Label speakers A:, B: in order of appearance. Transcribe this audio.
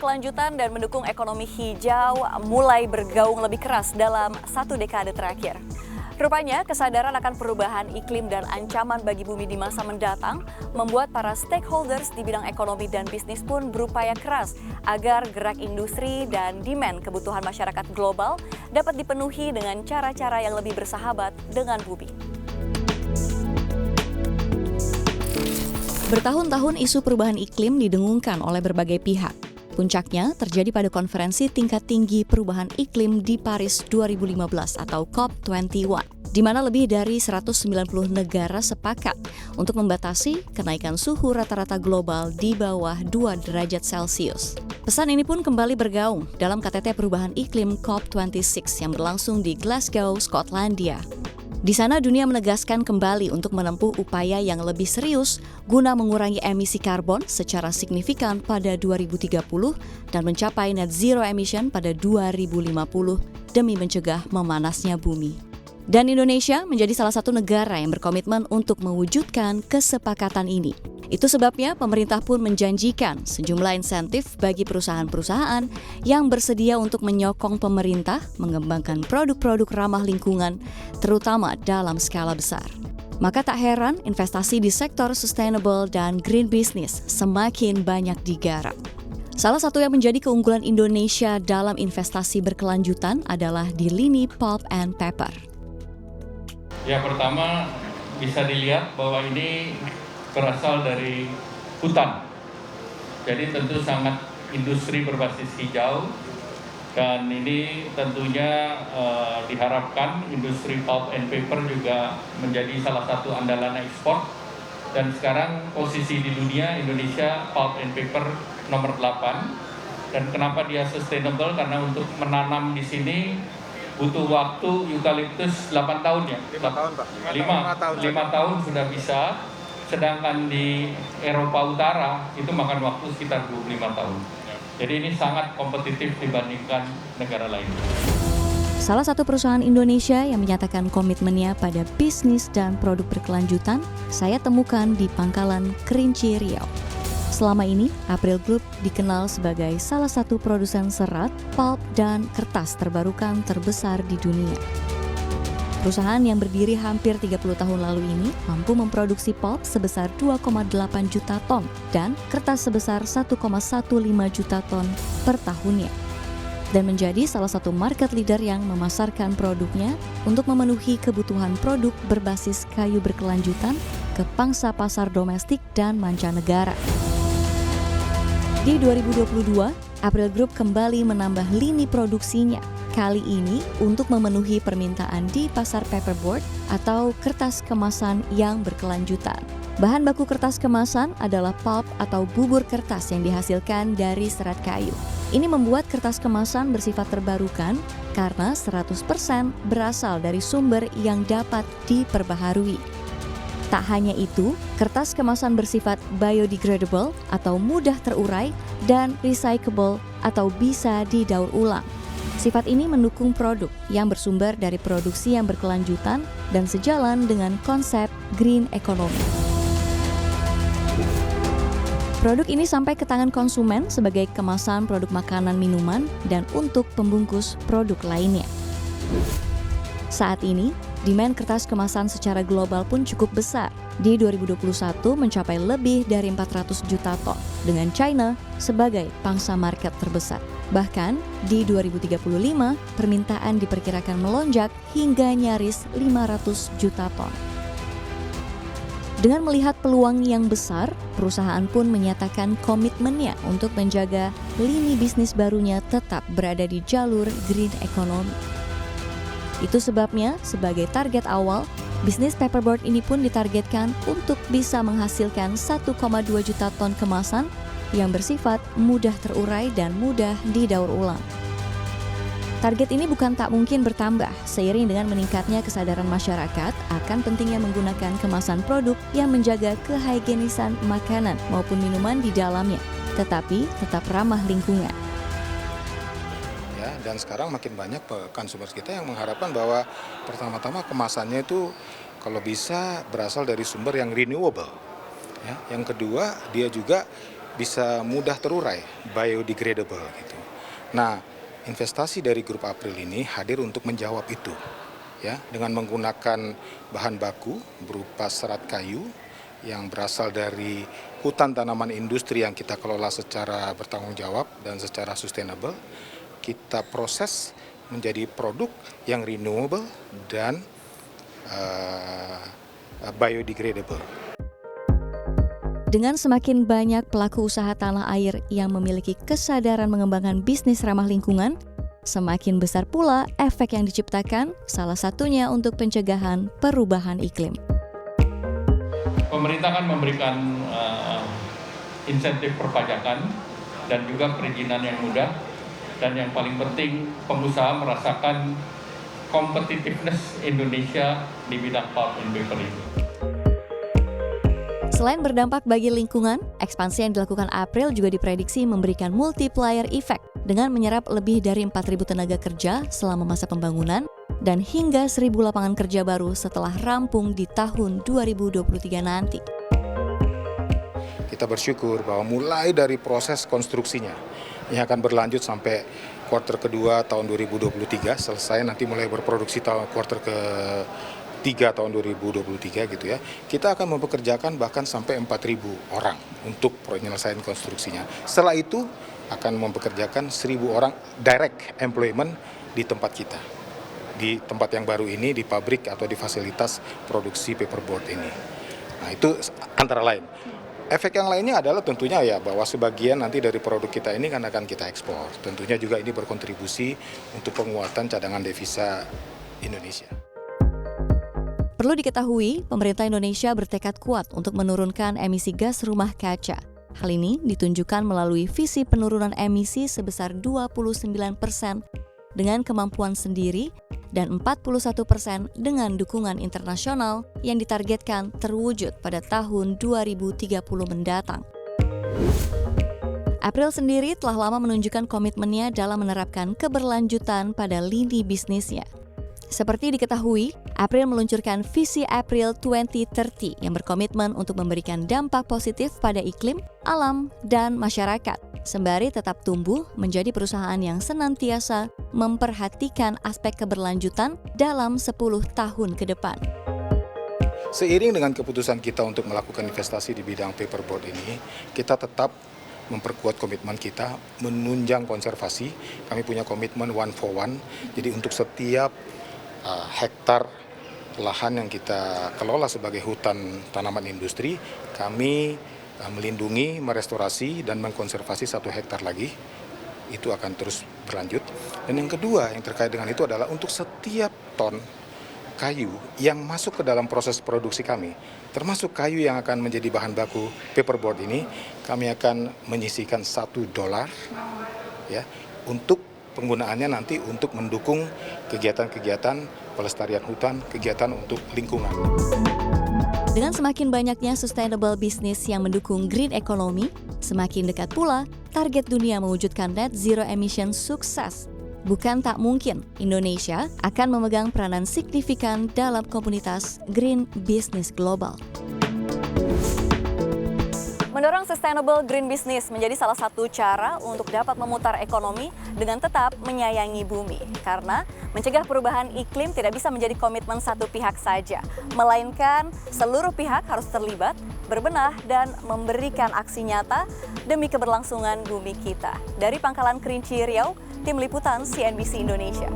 A: berkelanjutan dan mendukung ekonomi hijau mulai bergaung lebih keras dalam 1 dekade terakhir. Rupanya, kesadaran akan perubahan iklim dan ancaman bagi bumi di masa mendatang membuat para stakeholders di bidang ekonomi dan bisnis pun berupaya keras agar gerak industri dan demand kebutuhan masyarakat global dapat dipenuhi dengan cara-cara yang lebih bersahabat dengan bumi. Bertahun-tahun isu perubahan iklim didengungkan oleh berbagai pihak. Puncaknya terjadi pada konferensi tingkat tinggi perubahan iklim di Paris 2015 atau COP21, di mana lebih dari 190 negara sepakat untuk membatasi kenaikan suhu rata-rata global di bawah 2 derajat Celcius. Pesan ini pun kembali bergaung dalam KTT Perubahan Iklim COP26 yang berlangsung di Glasgow, Skotlandia. Di sana dunia menegaskan kembali untuk menempuh upaya yang lebih serius guna mengurangi emisi karbon secara signifikan pada 2030 dan mencapai net zero emission pada 2050 demi mencegah memanasnya bumi. Dan Indonesia menjadi salah satu negara yang berkomitmen untuk mewujudkan kesepakatan ini. Itu sebabnya pemerintah pun menjanjikan sejumlah insentif bagi perusahaan-perusahaan yang bersedia untuk menyokong pemerintah mengembangkan produk-produk ramah lingkungan, terutama dalam skala besar. Maka tak heran investasi di sektor sustainable dan green business semakin banyak digarap. Salah satu yang menjadi keunggulan Indonesia dalam investasi berkelanjutan adalah di lini pulp and paper.
B: Ya, pertama bisa dilihat bahwa ini berasal dari hutan. Jadi tentu sangat industri berbasis hijau dan ini tentunya diharapkan industri pulp and paper juga menjadi salah satu andalan ekspor. Dan sekarang posisi di dunia Indonesia pulp and paper nomor 8. Dan kenapa dia sustainable? Karena untuk menanam di sini butuh waktu eukaliptus 8 tahun ya.
C: 5 tahun, Pak.
B: 5 tahun sudah bisa. Sedangkan di Eropa Utara itu makan waktu sekitar 25 tahun. Jadi ini sangat kompetitif dibandingkan negara lain.
A: Salah satu perusahaan Indonesia yang menyatakan komitmennya pada bisnis dan produk berkelanjutan, saya temukan di Pangkalan Kerinci Riau. Selama ini, April Group dikenal sebagai salah satu produsen serat, pulp, dan kertas terbarukan terbesar di dunia. Perusahaan yang berdiri hampir 30 tahun lalu ini mampu memproduksi pulp sebesar 2,8 juta ton dan kertas sebesar 1,15 juta ton per tahunnya. Dan menjadi salah satu market leader yang memasarkan produknya untuk memenuhi kebutuhan produk berbasis kayu berkelanjutan ke pangsa pasar domestik dan mancanegara. Di 2022, April Group kembali menambah lini produksinya. Kali ini untuk memenuhi permintaan di pasar paperboard atau kertas kemasan yang berkelanjutan. Bahan baku kertas kemasan adalah pulp atau bubur kertas yang dihasilkan dari serat kayu. Ini membuat kertas kemasan bersifat terbarukan karena 100% berasal dari sumber yang dapat diperbaharui. Tak hanya itu, kertas kemasan bersifat biodegradable atau mudah terurai dan recyclable atau bisa didaur ulang. Sifat ini mendukung produk yang bersumber dari produksi yang berkelanjutan dan sejalan dengan konsep green economy. Produk ini sampai ke tangan konsumen sebagai kemasan produk makanan minuman dan untuk pembungkus produk lainnya. Saat ini, demand kertas kemasan secara global pun cukup besar. Di 2021 mencapai lebih dari 400 juta ton, dengan China sebagai pangsa market terbesar. Bahkan, di 2035, permintaan diperkirakan melonjak hingga nyaris 500 juta ton. Dengan melihat peluang yang besar, perusahaan pun menyatakan komitmennya untuk menjaga lini bisnis barunya tetap berada di jalur green economy. Itu sebabnya, sebagai target awal, bisnis paperboard ini pun ditargetkan untuk bisa menghasilkan 1,2 juta ton kemasan yang bersifat mudah terurai dan mudah didaur ulang. Target ini bukan tak mungkin bertambah seiring dengan meningkatnya kesadaran masyarakat akan pentingnya menggunakan kemasan produk yang menjaga kehigienisan makanan maupun minuman di dalamnya, tetapi tetap ramah lingkungan.
C: Dan sekarang makin banyak konsumen kita yang mengharapkan bahwa pertama-tama kemasannya itu kalau bisa berasal dari sumber yang renewable. Ya. Yang kedua, dia juga bisa mudah terurai, biodegradable gitu. Nah, investasi dari Grup April ini hadir untuk menjawab itu, ya, dengan menggunakan bahan baku berupa serat kayu yang berasal dari hutan tanaman industri yang kita kelola secara bertanggung jawab dan secara sustainable. Kita proses menjadi produk yang renewable dan biodegradable.
A: Dengan semakin banyak pelaku usaha tanah air yang memiliki kesadaran mengembangkan bisnis ramah lingkungan, semakin besar pula efek yang diciptakan, salah satunya untuk pencegahan perubahan iklim.
B: Pemerintah kan memberikan insentif perpajakan dan juga perizinan yang mudah, dan yang paling penting pengusaha merasakan competitiveness Indonesia di bidang pulp and paper ini.
A: Selain berdampak bagi lingkungan, ekspansi yang dilakukan April juga diprediksi memberikan multiplier effect dengan menyerap lebih dari 4.000 tenaga kerja selama masa pembangunan dan hingga 1.000 lapangan kerja baru setelah rampung di tahun 2023 nanti.
C: Kita bersyukur bahwa mulai dari proses konstruksinya yang akan berlanjut sampai kuartal kedua tahun 2023, selesai nanti mulai berproduksi tahun kuartal ke-3 tahun 2023 gitu ya. Kita akan mempekerjakan bahkan sampai 4.000 orang untuk penyelesaian konstruksinya. Setelah itu akan mempekerjakan 1.000 orang direct employment di tempat kita. Di tempat yang baru ini, di pabrik atau di fasilitas produksi paperboard ini. Nah, itu antara lain. Efek yang lainnya adalah tentunya ya bahwa sebagian nanti dari produk kita ini kan akan kita ekspor. Tentunya juga ini berkontribusi untuk penguatan cadangan devisa Indonesia.
A: Perlu diketahui, pemerintah Indonesia bertekad kuat untuk menurunkan emisi gas rumah kaca. Hal ini ditunjukkan melalui visi penurunan emisi sebesar 29% dengan kemampuan sendiri dan 41% dengan dukungan internasional yang ditargetkan terwujud pada tahun 2030 mendatang. April sendiri telah lama menunjukkan komitmennya dalam menerapkan keberlanjutan pada lini bisnisnya. Seperti diketahui, April meluncurkan visi April 2030 yang berkomitmen untuk memberikan dampak positif pada iklim, alam, dan masyarakat, sembari tetap tumbuh menjadi perusahaan yang senantiasa memperhatikan aspek keberlanjutan dalam 10 tahun ke depan.
C: Seiring dengan keputusan kita untuk melakukan investasi di bidang paperboard ini, kita tetap memperkuat komitmen kita menunjang konservasi. Kami punya komitmen 1 for 1, jadi untuk setiap hektar lahan yang kita kelola sebagai hutan tanaman industri, kami melindungi, merestorasi, dan mengkonservasi 1 hektar lagi. Itu akan terus berlanjut. Dan yang kedua yang terkait dengan itu adalah untuk setiap ton kayu yang masuk ke dalam proses produksi kami, termasuk kayu yang akan menjadi bahan baku paperboard ini, kami akan menyisihkan $1 ya, untuk penggunaannya nanti untuk mendukung kegiatan-kegiatan pelestarian hutan, kegiatan untuk lingkungan.
A: Dengan semakin banyaknya sustainable business yang mendukung green economy, semakin dekat pula target dunia mewujudkan net zero emission sukses. Bukan tak mungkin, Indonesia akan memegang peranan signifikan dalam komunitas green business global. Mendorong sustainable green business menjadi salah satu cara untuk dapat memutar ekonomi dengan tetap menyayangi bumi. Karena mencegah perubahan iklim tidak bisa menjadi komitmen satu pihak saja, melainkan seluruh pihak harus terlibat, berbenah, dan memberikan aksi nyata demi keberlangsungan bumi kita. Dari Pangkalan Kerinci Riau, Tim Liputan CNBC Indonesia.